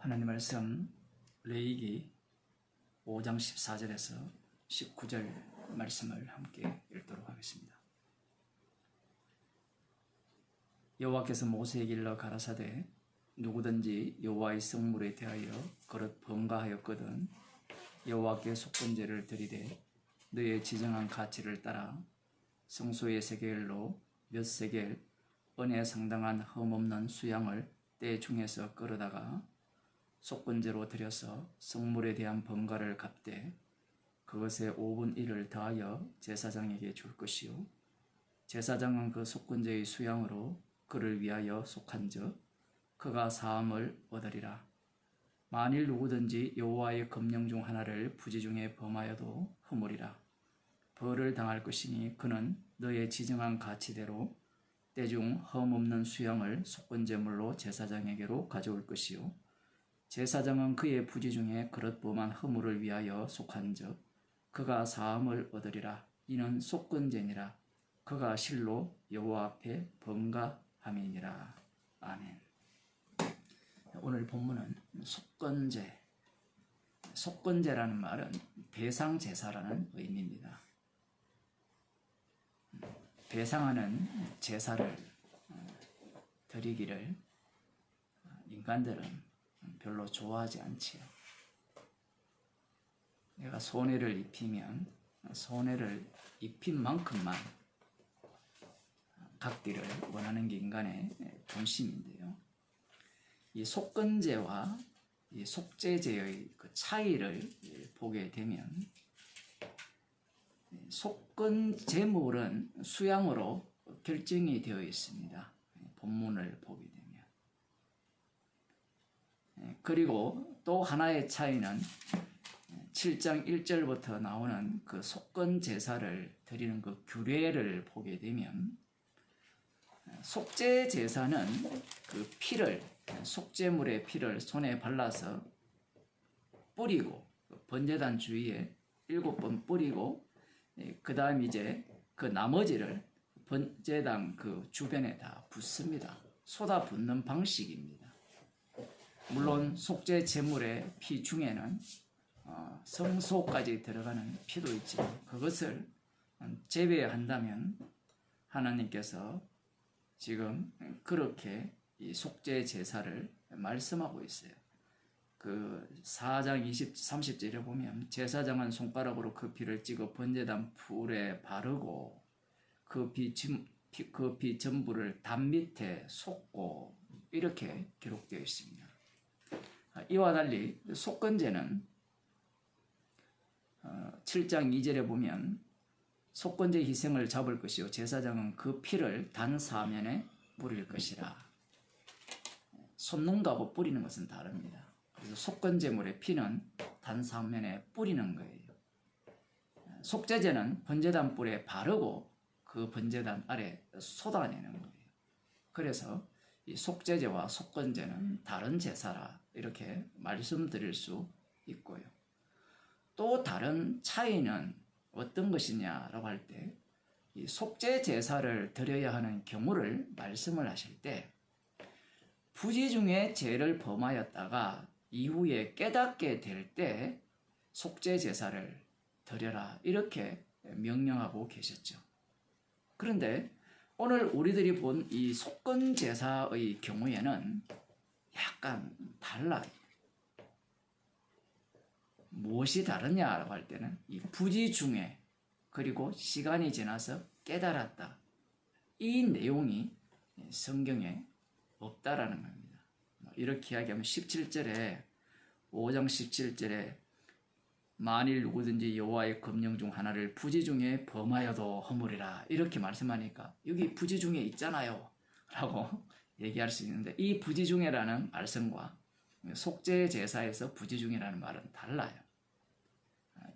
하나님 말씀 레위기 5장 14절에서 19절 말씀을 함께 읽도록 하겠습니다. 여호와께서 모세에게 일러 가라사대 누구든지 여호와의 성물에 대하여 그릇 범가하였거든 여호와께 속건제를 드리되 너의 지정한 가치를 따라 성소의 세겔로 몇 세겔 은에 상당한 흠없는 수양을 때 중에서 끌어다가 속건제로 드려서 성물에 대한 범가를 갚되 그것의 5분 1을 더하여 제사장에게 줄 것이요 제사장은 그 속건제의 수양으로 그를 위하여 속한즉 그가 사함을 얻으리라. 만일 누구든지 여호와의 금령 중 하나를 부지 중에 범하여도 허물이라. 벌을 당할 것이니 그는 너의 지정한 가치대로 때중 흠없는 수양을 속건제물로 제사장에게로 가져올 것이요 제사장은 그의 부지 중에 그릇 범한 허물을 위하여 속한즉 그가 사함을 얻으리라. 이는 속건제니라. 그가 실로 여호와 앞에 범가함이니라. 아멘. 오늘 본문은 속건제. 속건제라는 말은 배상제사라는 의미입니다. 배상하는 제사를 드리기를 인간들은 별로 좋아하지 않지요. 내가 손해를 입히면 손해를 입힌 만큼만 갚기를 원하는 게 인간의 본심인데요. 이 속건제와 이 속죄제의 그 차이를 보게 되면 속건제물은 수양으로 결정이 되어 있습니다. 본문을 보게 되면. 그리고 또 하나의 차이는 7장 1절부터 나오는 그 속건제사를 드리는 그 규례를 보게 되면 속죄제사는 그 피를 속죄물의 피를 손에 발라서 뿌리고 번제단 주위에 7번 뿌리고 그 다음 이제 그 나머지를 번제단 그 주변에 다 붓습니다. 쏟아 붓는 방식입니다. 물론 속죄 제물의 피 중에는 성소까지 들어가는 피도 있지만 그것을 제외한다면 하나님께서 지금 그렇게 이 속죄 제사를 말씀하고 있어요. 그 4장 30절에 보면 제사장은 손가락으로 그 피를 찍어 번제단 풀에 바르고 그 피 전부를 담 밑에 쏟고 이렇게 기록되어 있습니다. 이와 달리 속건제는 7장 2절에 보면 속건제 희생을 잡을 것이요 제사장은 그 피를 단 사면에 뿌릴 것이라. 쏟는 것하고 뿌리는 것은 다릅니다. 그래서 속건제물의 피는 단 사면에 뿌리는 거예요. 속죄제는 번제단 뿔에 바르고 그 번제단 아래 쏟아내는 거예요. 그래서 이 속죄제와 속건제는 다른 제사라 이렇게 말씀드릴 수 있고요. 또 다른 차이는 어떤 것이냐라고 할 때 이 속죄 제사를 드려야 하는 경우를 말씀을 하실 때 부지 중에 죄를 범하였다가 이후에 깨닫게 될 때 속죄 제사를 드려라 이렇게 명령하고 계셨죠. 그런데 오늘 우리들이 본 이 속건 제사의 경우에는 약간 달라요. 무엇이 다르냐라고 할 때는 이 부지 중에 그리고 시간이 지나서 깨달았다. 이 내용이 성경에 없다라는 겁니다. 이렇게 이야기하면 17절에 5장 17절에 만일 누구든지 여호와의 금령 중 하나를 부지 중에 범하여도 허물이라 이렇게 말씀하니까 여기 부지 중에 있잖아요 라고 얘기할 수 있는데 이 부지 중에라는 말씀과 속죄 제사에서 부지 중이라는 말은 달라요.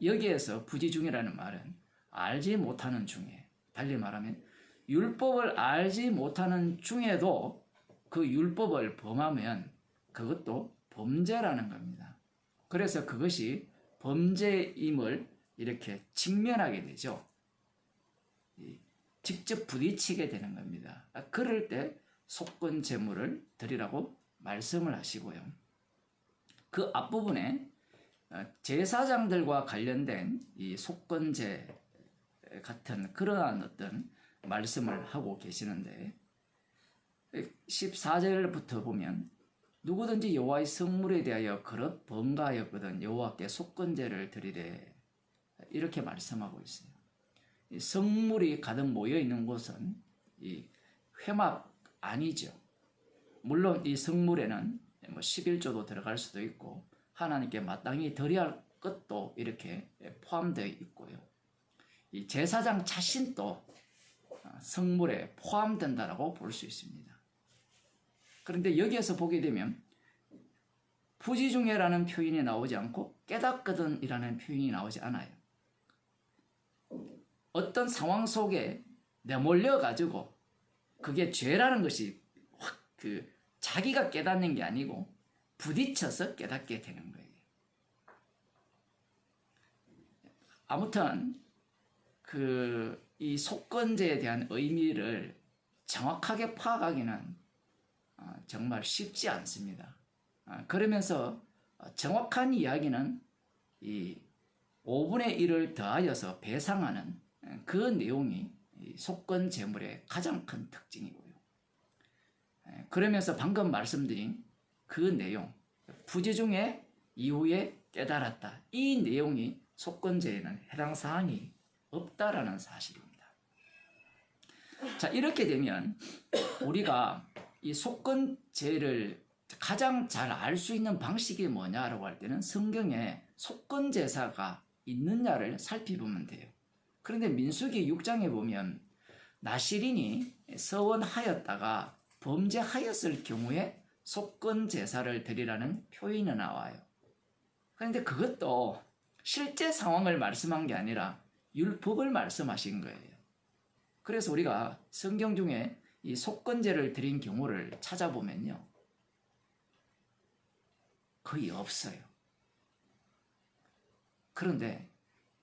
여기에서 부지 중이라는 말은 알지 못하는 중에 달리 말하면 율법을 알지 못하는 중에도 그 율법을 범하면 그것도 범죄라는 겁니다. 그래서 그것이 범죄임을 이렇게 직면하게 되죠. 직접 부딪히게 되는 겁니다. 그럴 때 속건 제물을 드리라고 말씀을 하시고요. 그 앞부분에 제사장들과 관련된 이 속건제 같은 그러한 어떤 말씀을 하고 계시는데 14절부터 보면 누구든지 여호와의 성물에 대하여 그릇 번가하였거든 여호와께 속건제를 드리되 이렇게 말씀하고 있어요. 이 성물이 가득 모여 있는 곳은 이 회막 아니죠. 물론 이 성물에는 뭐 11조도 들어갈 수도 있고 하나님께 마땅히 드려야 할 것도 이렇게 포함되어 있고요. 이 제사장 자신도 성물에 포함된다라고 볼 수 있습니다. 그런데 여기에서 보게 되면 부지중에라는 표현이 나오지 않고 깨닫거든이라는 표현이 나오지 않아요. 어떤 상황 속에 내몰려 가지고 그게 죄라는 것이 확 자기가 깨닫는 게 아니고 부딪혀서 깨닫게 되는 거예요. 아무튼 이 속건제에 대한 의미를 정확하게 파악하기는 정말 쉽지 않습니다. 그러면서 정확한 이야기는 이 5분의 1을 더하여서 배상하는 그 내용이 속건 제물의 가장 큰 특징이고요. 그러면서 방금 말씀드린 그 내용, 부지중에 이후에 깨달았다. 이 내용이 속건제에는 해당 사항이 없다라는 사실입니다. 자, 이렇게 되면 우리가 이 속건제를 가장 잘 알 수 있는 방식이 뭐냐라고 할 때는 성경에 속건제사가 있느냐를 살펴보면 돼요. 그런데 민수기 6장에 보면 나실인이 서원하였다가 범죄하였을 경우에 속건제사를 드리라는 표현이 나와요. 그런데 그것도 실제 상황을 말씀한 게 아니라 율법을 말씀하신 거예요. 그래서 우리가 성경 중에 이 속건제를 드린 경우를 찾아보면요, 거의 없어요. 그런데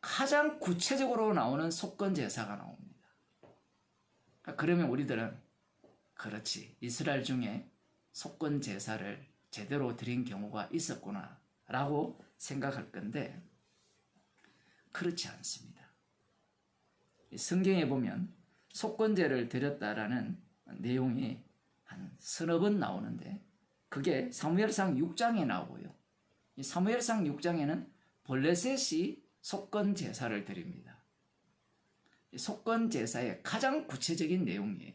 가장 구체적으로 나오는 속건제사가 나옵니다. 그러면 우리들은 그렇지, 이스라엘 중에 속건제사를 제대로 드린 경우가 있었구나 라고 생각할 건데 그렇지 않습니다. 성경에 보면 속건제를 드렸다라는 내용이 한 서너 번 나오는데 그게 사무엘상 6장에 나오고요. 이 사무엘상 6장에는 블레셋이 속건제사를 드립니다. 속건제사의 가장 구체적인 내용이에요.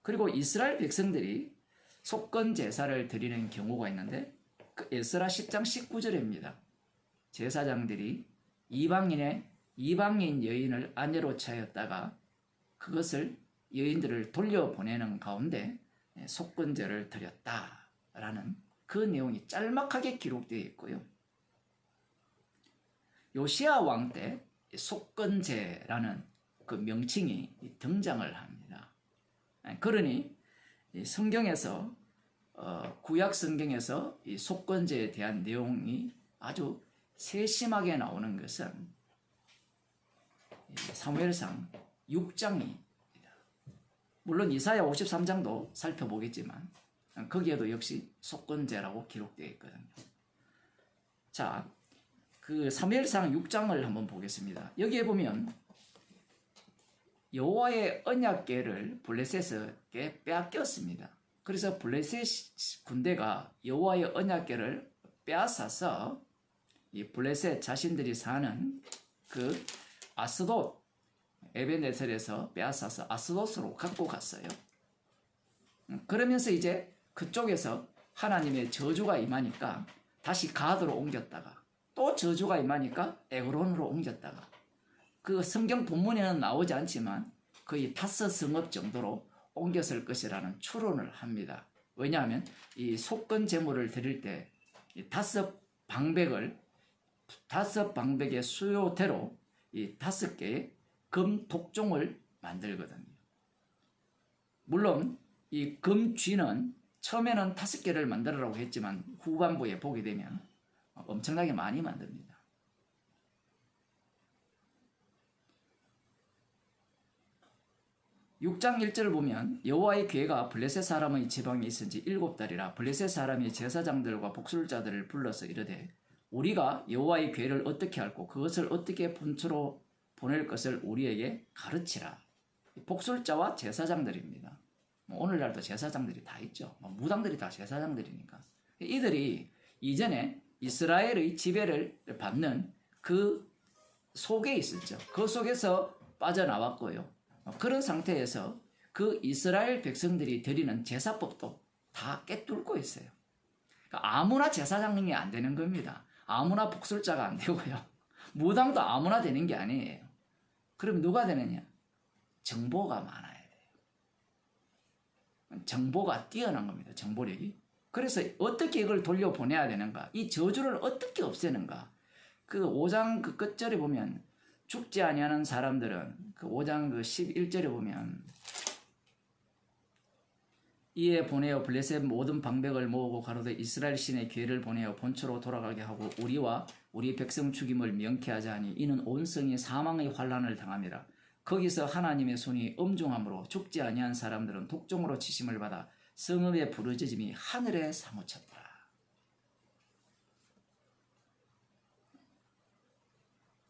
그리고 이스라엘 백성들이 속건제사를 드리는 경우가 있는데 그 에스라 10장 19절입니다. 제사장들이 이방인 여인을 아내로 취하였다가 그것을 여인들을 돌려보내는 가운데 속건제를 드렸다라는 그 내용이 짤막하게 기록되어 있고요. 요시야 왕 때 속건제라는 그 명칭이 등장을 합니다. 그러니 성경에서 구약 성경에서 이 속건제에 대한 내용이 아주 세심하게 나오는 것은 사무엘상 6장입니다. 물론 이사야 53장도 살펴보겠지만 거기에도 역시 속건제라고 기록되어 있거든요. 자, 그 사무엘상 6장을 한번 보겠습니다. 여기에 보면 여호와의 언약궤를 블레셋에게 빼앗겼습니다. 그래서 블레셋 군대가 여호와의 언약궤를 빼앗아서 이 블레셋 자신들이 사는 그 아스돗, 에벤에셀에서 빼앗아서 아스돗으로 갖고 갔어요. 그러면서 이제 그쪽에서 하나님의 저주가 임하니까 다시 가드로 옮겼다가 또 저주가 임하니까 에그론으로 옮겼다가 그 성경 본문에는 나오지 않지만 거의 5 성읍 정도로 옮겼을 것이라는 추론을 합니다. 왜냐하면 이 속건 제물을 드릴 때 5 방백의 수요대로 이 5개의 금 독종을 만들거든요. 물론 이 금쥐는 처음에는 5개를 만들으라고 했지만 후반부에 보게 되면 엄청나게 많이 만듭니다. 6장 1절을 보면 여호와의 괴가 블레셋 사람의 지방에 있은 지 7달이라 블레셋 사람이 제사장들과 복술자들을 불러서 이르되 우리가 여호와의 괴를 어떻게 알고 그것을 어떻게 본처로 보낼 것을 우리에게 가르치라. 복술자와 제사장들입니다. 오늘날도 제사장들이 다 있죠. 무당들이 다 제사장들이니까. 이들이 이전에 이스라엘의 지배를 받는 그 속에 있었죠. 그 속에서 빠져나왔고요. 그런 상태에서 그 이스라엘 백성들이 드리는 제사법도 다 깨뚫고 있어요. 그러니까 아무나 제사장이 안 되는 겁니다. 아무나 복술자가 안 되고요. 무당도 아무나 되는 게 아니에요. 그럼 누가 되느냐? 정보가 많아야 돼요. 정보가 뛰어난 겁니다. 정보력이. 그래서 어떻게 이걸 돌려보내야 되는가? 이 저주를 어떻게 없애는가? 그 5장 그 끝절에 보면 죽지 아니하는 사람들은 그 5장 그 11절에 보면 이에 보내어 블레셋 모든 방백을 모으고 가로되 이스라엘 신의 괴를 보내어 본처로 돌아가게 하고 우리와 우리 백성 죽임을 명쾌하자 하니 이는 온 성이 사망의 환난을 당함이라. 거기서 하나님의 손이 엄중함으로 죽지 아니한 사람들은 독종으로 치심을 받아 성읍의 부르짖음이 하늘에 사무쳤더라.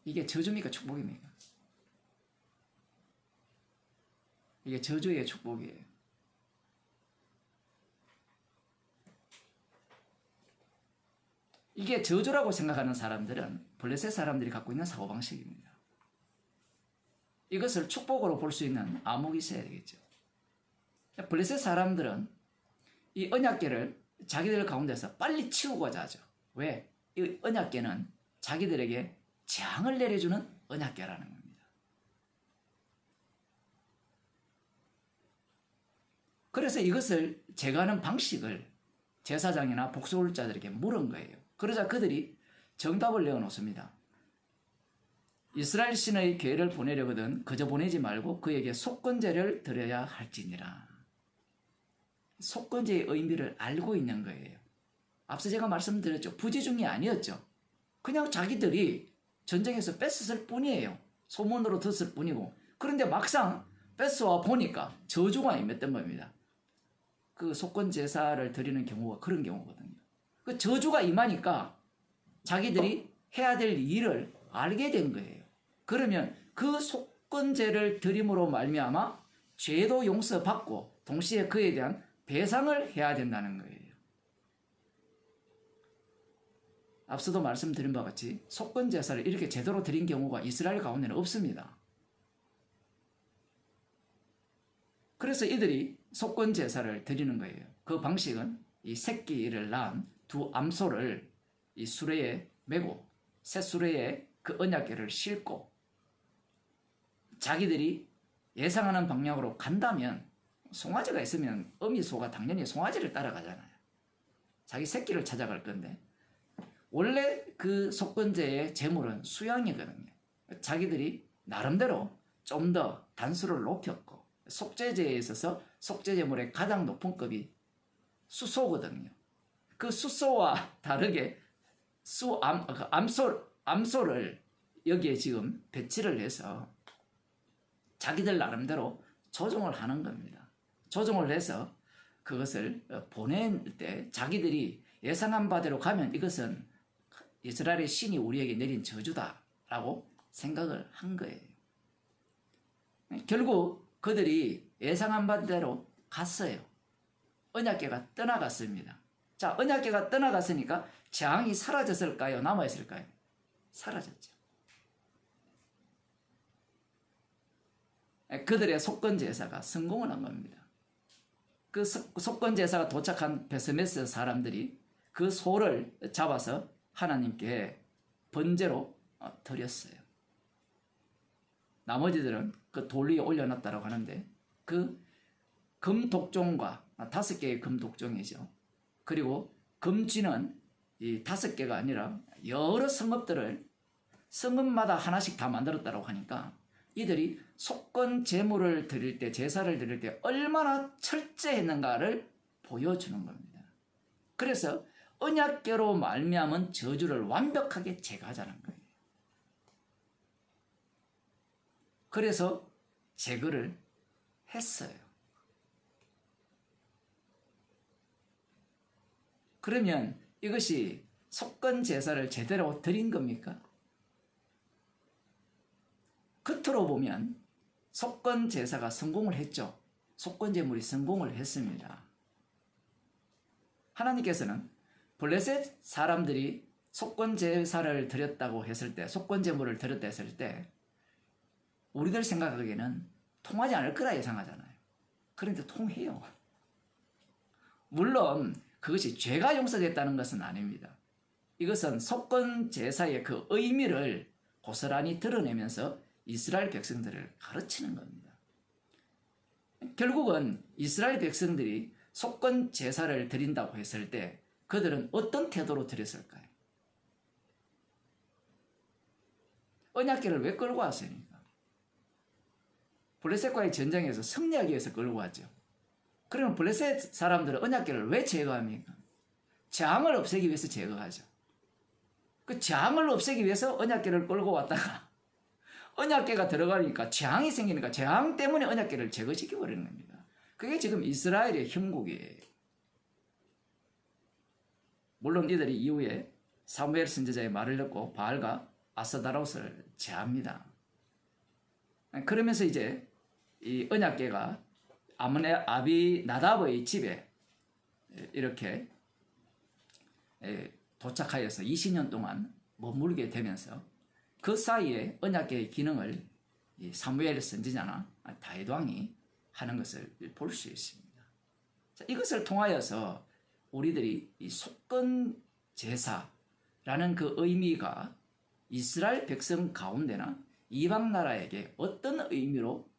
이게 저주입니까 축복입니까? 이게 저주의 축복이에요. 이게 저주라고 생각하는 사람들은 블레셋 사람들이 갖고 있는 사고방식입니다. 이것을 축복으로 볼 수 있는 암흑이 있어야 되겠죠. 블레셋 사람들은 이 언약궤를 자기들 가운데서 빨리 치우고자 하죠. 왜? 이 언약궤는 자기들에게 재앙을 내려주는 언약궤라는 겁니다. 그래서 이것을 제거하는 방식을 제사장이나 복술자들에게 물은 거예요. 그러자 그들이 정답을 내어놓습니다. 이스라엘 신의 괴를 보내려거든 그저 보내지 말고 그에게 속건제를 드려야 할지니라. 속건제의 의미를 알고 있는 거예요. 앞서 제가 말씀드렸죠. 부지중이 아니었죠. 그냥 자기들이 전쟁에서 뺏었을 뿐이에요. 소문으로 듣을 뿐이고. 그런데 막상 뺏어와 보니까 저주가 임했던 겁니다. 그 속건제사를 드리는 경우가 그런 경우거든요. 그 저주가 임하니까 자기들이 해야 될 일을 알게 된 거예요. 그러면 그 속건제를 드림으로 말미암아 죄도 용서받고 동시에 그에 대한 배상을 해야 된다는 거예요. 앞서도 말씀드린 바와 같이 속건제사를 이렇게 제대로 드린 경우가 이스라엘 가운데는 없습니다. 그래서 이들이 속건제사를 드리는 거예요. 그 방식은 이 새끼를 낳은 두 암소를 이 수레에 메고 새 수레에 그 언약궤를 싣고 자기들이 예상하는 방향으로 간다면 송아지가 있으면 어미소가 당연히 송아지를 따라가잖아요. 자기 새끼를 찾아갈 건데 원래 그 속건제의 제물은 수양이거든요. 자기들이 나름대로 좀 더 단수를 높였고 속죄제에 있어서 속죄제물의 가장 높은 급이 수소거든요. 그 수소와 다르게 암소를 여기에 지금 배치를 해서 자기들 나름대로 조종을 하는 겁니다. 조종을 해서 그것을 보낼 때 자기들이 예상한 바대로 가면 이것은 이스라엘의 신이 우리에게 내린 저주다라고 생각을 한 거예요. 결국 그들이 예상한 바대로 갔어요. 언약궤가 떠나갔습니다. 자, 언약궤가 떠나갔으니까 재앙이 사라졌을까요? 남아있을까요? 사라졌죠. 그들의 속건제사가 성공을 한 겁니다. 그 속건제사가 도착한 베스메스 사람들이 그 소를 잡아서 하나님께 번제로 드렸어요. 나머지들은 그 돌 위에 올려놨다고 하는데 그 금독종과 5개의 금독종이죠. 그리고 금쥐는 이 5개가 아니라 여러 성읍들을 성읍마다 하나씩 다 만들었다고 하니까 이들이 속건 제물을 드릴 때 제사를 드릴 때 얼마나 철저했는가를 보여주는 겁니다. 그래서 언약궤로 말미암은 저주를 완벽하게 제거하자는 거예요. 그래서 제거를 했어요. 그러면 이것이 속건 제사를 제대로 드린 겁니까? 겉으로 보면 속건 제사가 성공을 했죠. 속건 제물이 성공을 했습니다. 하나님께서는 블레셋 사람들이 속건 제사를 드렸다고 했을 때, 속건 제물을 드렸다 했을 때 우리들 생각하기에는 통하지 않을 거라 예상하잖아요. 그런데 통해요. 물론 그것이 죄가 용서됐다는 것은 아닙니다. 이것은 속건 제사의 그 의미를 고스란히 드러내면서 이스라엘 백성들을 가르치는 겁니다. 결국은 이스라엘 백성들이 속건 제사를 드린다고 했을 때 그들은 어떤 태도로 드렸을까요? 언약궤를 왜 끌고 왔습니까? 블레셋과의 전쟁에서 승리하기 위해서 끌고 왔죠. 그러면 블레셋 사람들은 언약궤를 왜 제거합니까? 재앙을 없애기 위해서 제거하죠. 그 재앙을 없애기 위해서 언약궤를 끌고 왔다가 언약궤가 들어가니까 재앙이 생기니까 재앙 때문에 언약궤를 제거시켜 버리는 겁니다. 그게 지금 이스라엘의 형국이에요. 물론 이들이 이후에 사무엘 선지자의 말을 듣고 바알과 아스다롯을 제합니다. 그러면서 이제 이 언약궤가 아몬의 아비 나답의 집에 이렇게 도착하여서 20년 동안 머물게 되면서 그 사이에 언약궤의 기능을 사무엘 선지자나 다윗 왕이 하는 것을 볼 수 있습니다. 자, 이것을 통하여서 우리들이 이 속건 제사라는 그 의미가 이스라엘 백성 가운데나 이방 나라에게 어떤 의미로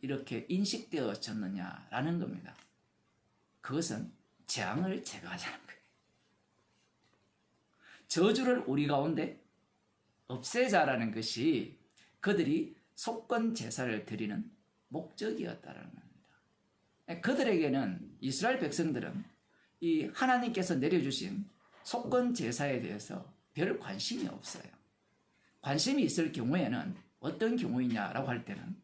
이렇게 인식되어졌느냐라는 겁니다. 그것은 재앙을 제거하자는 거예요. 저주를 우리 가운데 없애자라는 것이 그들이 속건 제사를 드리는 목적이었다라는 겁니다. 그들에게는 이스라엘 백성들은 이 하나님께서 내려주신 속건 제사에 대해서 별 관심이 없어요. 관심이 있을 경우에는 어떤 경우이냐라고 할 때는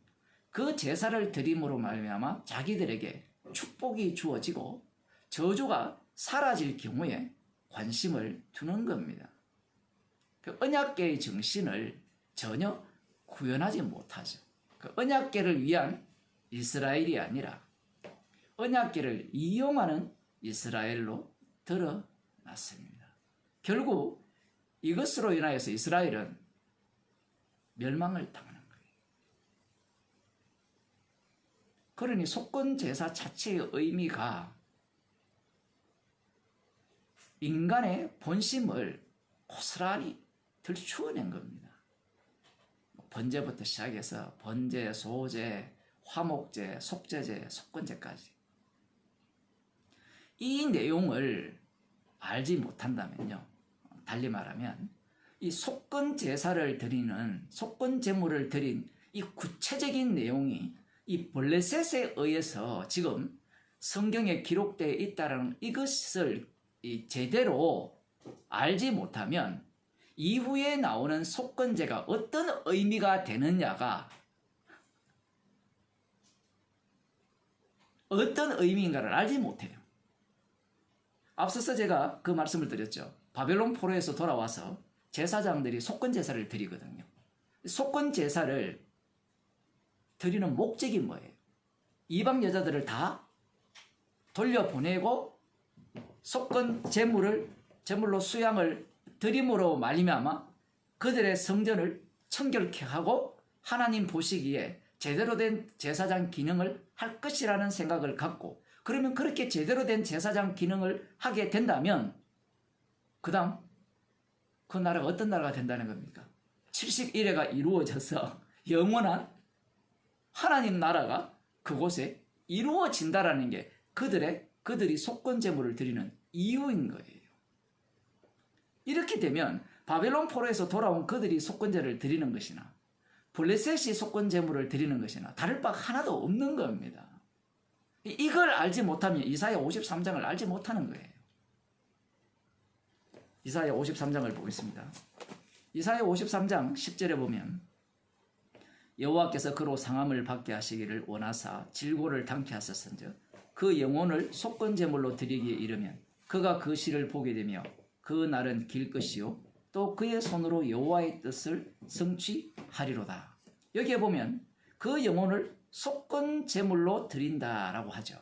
그 제사를 드림으로 말미암아 자기들에게 축복이 주어지고 저주가 사라질 경우에 관심을 두는 겁니다. 그 언약궤의 정신을 전혀 구현하지 못하죠. 그 언약궤를 위한 이스라엘이 아니라 언약궤를 이용하는 이스라엘로 드러났습니다. 결국 이것으로 인하여서 이스라엘은 멸망을 당하는 거예요. 그러니 속건 제사 자체의 의미가 인간의 본심을 고스란히 들추어낸 겁니다. 번제부터 시작해서 번제, 소제, 화목제, 속제제, 속건제까지. 이 내용을 알지 못한다면요, 달리 말하면 이 속건 제사를 드리는, 속건 제물을 드린 이 구체적인 내용이 이 블레셋에 의해서 지금 성경에 기록되어 있다는 이것을 제대로 알지 못하면 이후에 나오는 속건제가 어떤 의미가 되느냐가 어떤 의미인가를 알지 못해요. 앞서서 제가 그 말씀을 드렸죠. 바벨론 포로에서 돌아와서 제사장들이 속건제사를 드리거든요. 속건제사를 드리는 목적이 뭐예요? 이방 여자들을 다 돌려보내고 속건 제물로 수양을 드림으로 말미암아 그들의 성전을 청결케 하고 하나님 보시기에 제대로 된 제사장 기능을 할 것이라는 생각을 갖고, 그러면 그렇게 제대로 된 제사장 기능을 하게 된다면 그 다음 그 나라가 어떤 나라가 된다는 겁니까? 71회가 이루어져서 영원한 하나님 나라가 그곳에 이루어진다라는 게 그들이 속건 제물을 드리는 이유인 거예요. 이렇게 되면 바벨론 포로에서 돌아온 그들이 속건제를 드리는 것이나 블레셋이 속건 제물을 드리는 것이나 다를 바가 하나도 없는 겁니다. 이걸 알지 못하면 이사야 53장을 알지 못하는 거예요. 이사야 53장을 보겠습니다. 이사야 53장 10절에 보면 여호와께서 그로 상함을 받게 하시기를 원하사 질고를 당케 하셨은즉 그 영혼을 속건제물로 드리기에 이르면 그가 그 시를 보게 되며 그 날은 길 것이요 또 그의 손으로 여호와의 뜻을 성취하리로다. 여기에 보면 그 영혼을 속건제물로 드린다라고 하죠.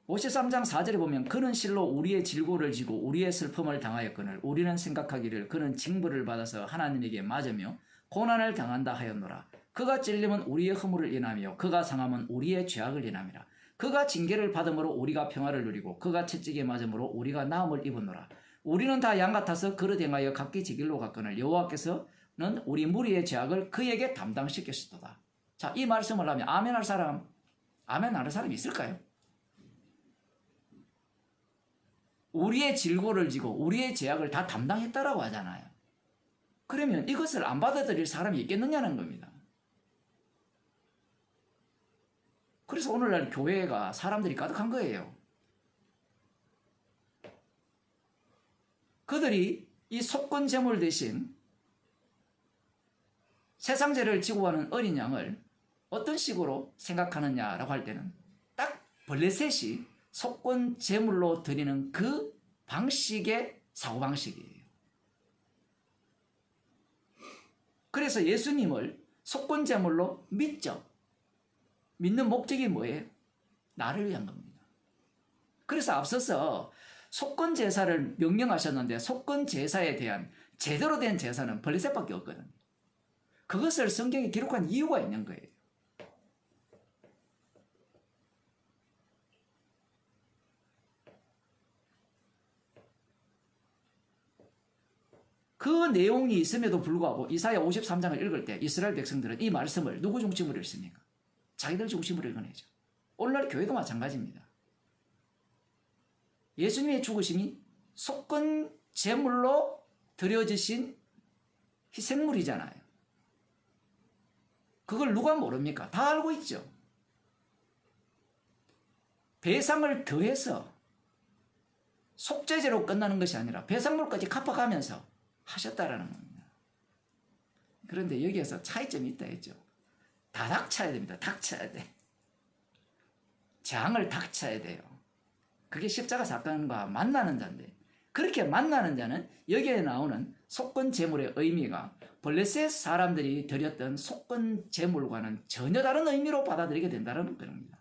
(53장 4절에) 보면 그는 실로 우리의 질고를 지고 우리의 슬픔을 당하였거늘 우리는 생각하기를 그는 징벌을 받아서 하나님에게 맞으며 고난을 당한다 하였노라. 그가 찔림은 우리의 허물을 인하며 그가 상함은 우리의 죄악을 인함이라. 그가 징계를 받음으로 우리가 평화를 누리고 그가 채찍에 맞음으로 우리가 나음을 입었노라. 우리는 다 양 같아서 그릇 행하여 각기 지 길로 갔거늘 여호와께서는 우리 무리의 죄악을 그에게 담당시켰도다. 자, 이 말씀을 하면 아멘 할 사람, 아멘 할 사람이 있을까요? 우리의 질고를 지고 우리의 죄악을 다 담당했다라고 하잖아요. 그러면 이것을 안 받아들일 사람이 있겠느냐는 겁니다. 그래서 오늘날 교회가 사람들이 가득한 거예요. 그들이 이 속건제물 대신 세상죄를 지고 가는 어린 양을 어떤 식으로 생각하느냐라고 할 때는 딱 블레셋이 속건제물로 드리는 그 방식의 사고방식이에요. 그래서 예수님을 속건제물로 믿죠. 믿는 목적이 뭐예요? 나를 위한 겁니다. 그래서 앞서서 속건제사를 명령하셨는데 속건제사에 대한 제대로 된 제사는 블레셋밖에 없거든요. 그것을 성경에 기록한 이유가 있는 거예요. 그 내용이 있음에도 불구하고 이사야 53장을 읽을 때 이스라엘 백성들은 이 말씀을 누구 중심으로 읽습니까? 자기들 중심으로 읽어내죠. 오늘날 교회도 마찬가지입니다. 예수님의 죽으심이 속건제물로 드려지신 희생물이잖아요. 그걸 누가 모릅니까? 다 알고 있죠. 배상을 더해서 속죄제로 끝나는 것이 아니라 배상물까지 갚아가면서 하셨다라는 겁니다. 그런데 여기에서 차이점이 있다 했죠. 다 닥쳐야 됩니다. 닥쳐야 돼. 재앙을 닥쳐야 돼요. 그게 십자가 사건과 만나는 자인데 그렇게 만나는 자는 여기에 나오는 속건제물의 의미가 블레셋 사람들이 드렸던 속건제물과는 전혀 다른 의미로 받아들이게 된다는 겁니다.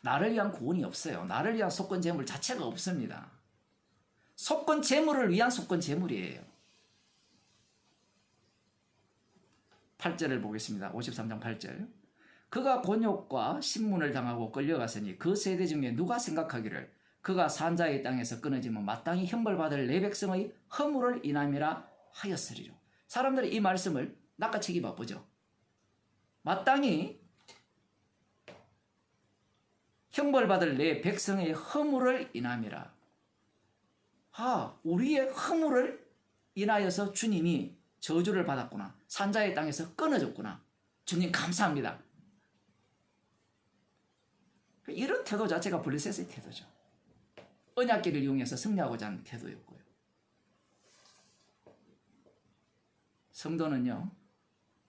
나를 위한 구원이 없어요. 나를 위한 속건제물 자체가 없습니다. 속건제물을 위한 속건제물이에요. 8절을 보겠습니다. 53장 8절. 그가 곤욕과 신문을 당하고 끌려갔으니 그 세대 중에 누가 생각하기를 그가 산자의 땅에서 끊어지면 마땅히 형벌받을 내 백성의 허물을 인함이라 하였으리로. 사람들이 이 말씀을 낚아채기 바쁘죠. 마땅히 형벌받을 내 백성의 허물을 인함이라. 우리의 허물을 인하여서 주님이 저주를 받았구나. 산자의 땅에서 끊어졌구나. 주님 감사합니다. 이런 태도 자체가 블레셋의 태도죠. 언약궤를 이용해서 승리하고자 하는 태도였고요. 성도는요,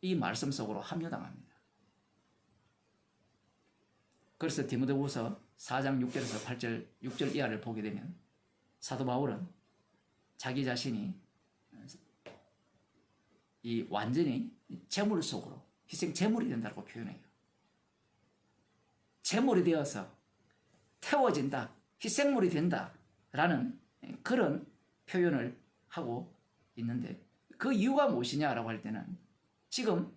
이 말씀 속으로 합류당합니다. 그래서 디모데후서 4장 6절에서 8절, 6절 이하를 보게 되면 사도 바울은 자기 자신이 이 완전히 제물 속으로 희생 제물이 된다고 표현해요. 제물이 되어서 태워진다, 희생물이 된다라는 그런 표현을 하고 있는데 그 이유가 무엇이냐라고 할 때는 지금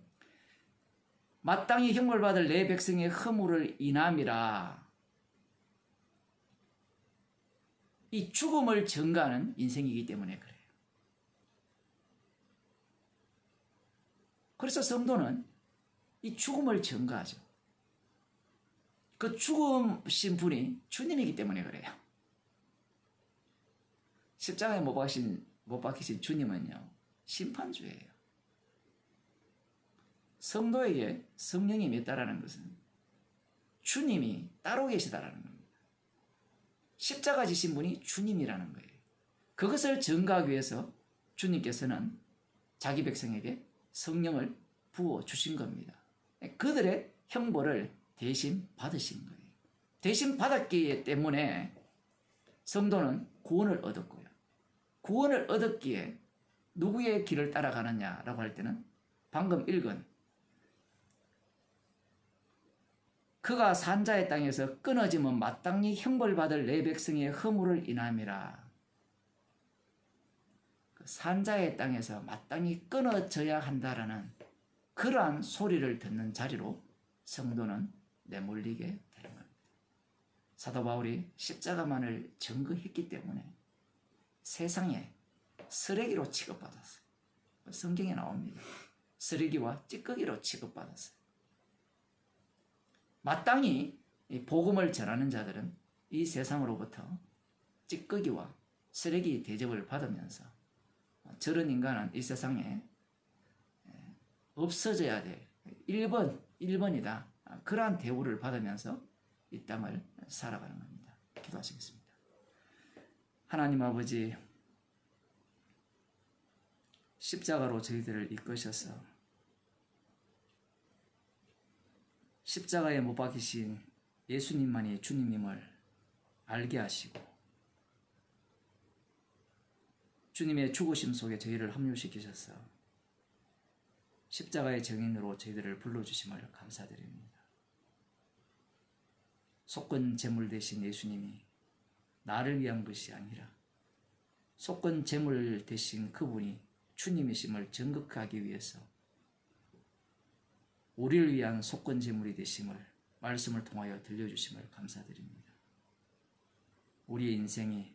마땅히 형벌받을 내 백성의 허물을 인함이라 이 죽음을 증가하는 인생이기 때문에 그래요. 그래서 성도는 이 죽음을 증가하죠. 그 죽으신 분이 주님이기 때문에 그래요. 십자가에 못 박히신 주님은요, 심판주예요. 성도에게 성령이 있다라는 것은 주님이 따로 계시다라는 겁니다. 십자가 지신 분이 주님이라는 거예요. 그것을 증가하기 위해서 주님께서는 자기 백성에게 성령을 부어 주신 겁니다. 그들의 형벌을 대신 받으신 거예요. 대신 받았기 때문에 성도는 구원을 얻었고요. 구원을 얻었기에 누구의 길을 따라가느냐라고 할 때는 방금 읽은 그가 산 자의 땅에서 끊어지면 마땅히 형벌받을 내 백성의 허물을 인함이라. 산 자의 땅에서 마땅히 끊어져야 한다라는 그러한 소리를 듣는 자리로 성도는 내몰리게 되는 겁니다. 사도 바울이 십자가만을 증거했기 때문에 세상에 쓰레기로 취급받았어요. 성경에 나옵니다. 쓰레기와 찌꺼기로 취급받았어요. 마땅히 이 복음을 전하는 자들은 이 세상으로부터 찌꺼기와 쓰레기 대접을 받으면서 저런 인간은 이 세상에 없어져야 될 1번이다. 그러한 대우를 받으면서 이 땅을 살아가는 겁니다. 기도하시겠습니다. 하나님 아버지, 십자가로 저희들을 이끄셔서 십자가에 못 박히신 예수님만이 주님임을 알게 하시고 주님의 죽으심 속에 저희를 합류시키셔서 십자가의 증인으로 저희들을 불러주심을 감사드립니다. 속건 제물 되신 예수님이 나를 위한 것이 아니라 속건 제물 되신 그분이 주님이심을 증거하기 위해서 우리를 위한 속건 제물이 되심을 말씀을 통하여 들려주심을 감사드립니다. 우리의 인생이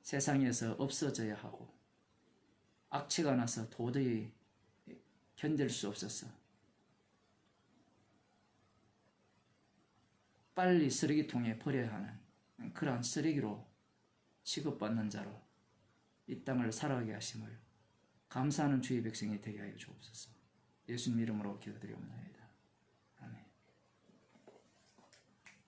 세상에서 없어져야 하고 악취가 나서 도저히 견딜 수 없어서 빨리 쓰레기통에 버려야 하는 그러한 쓰레기로 취급받는 자로 이 땅을 살아가게 하심을 감사하는 주의 백성이 되게 하여 주옵소서. 예수님 이름으로 기도드리옵나이다.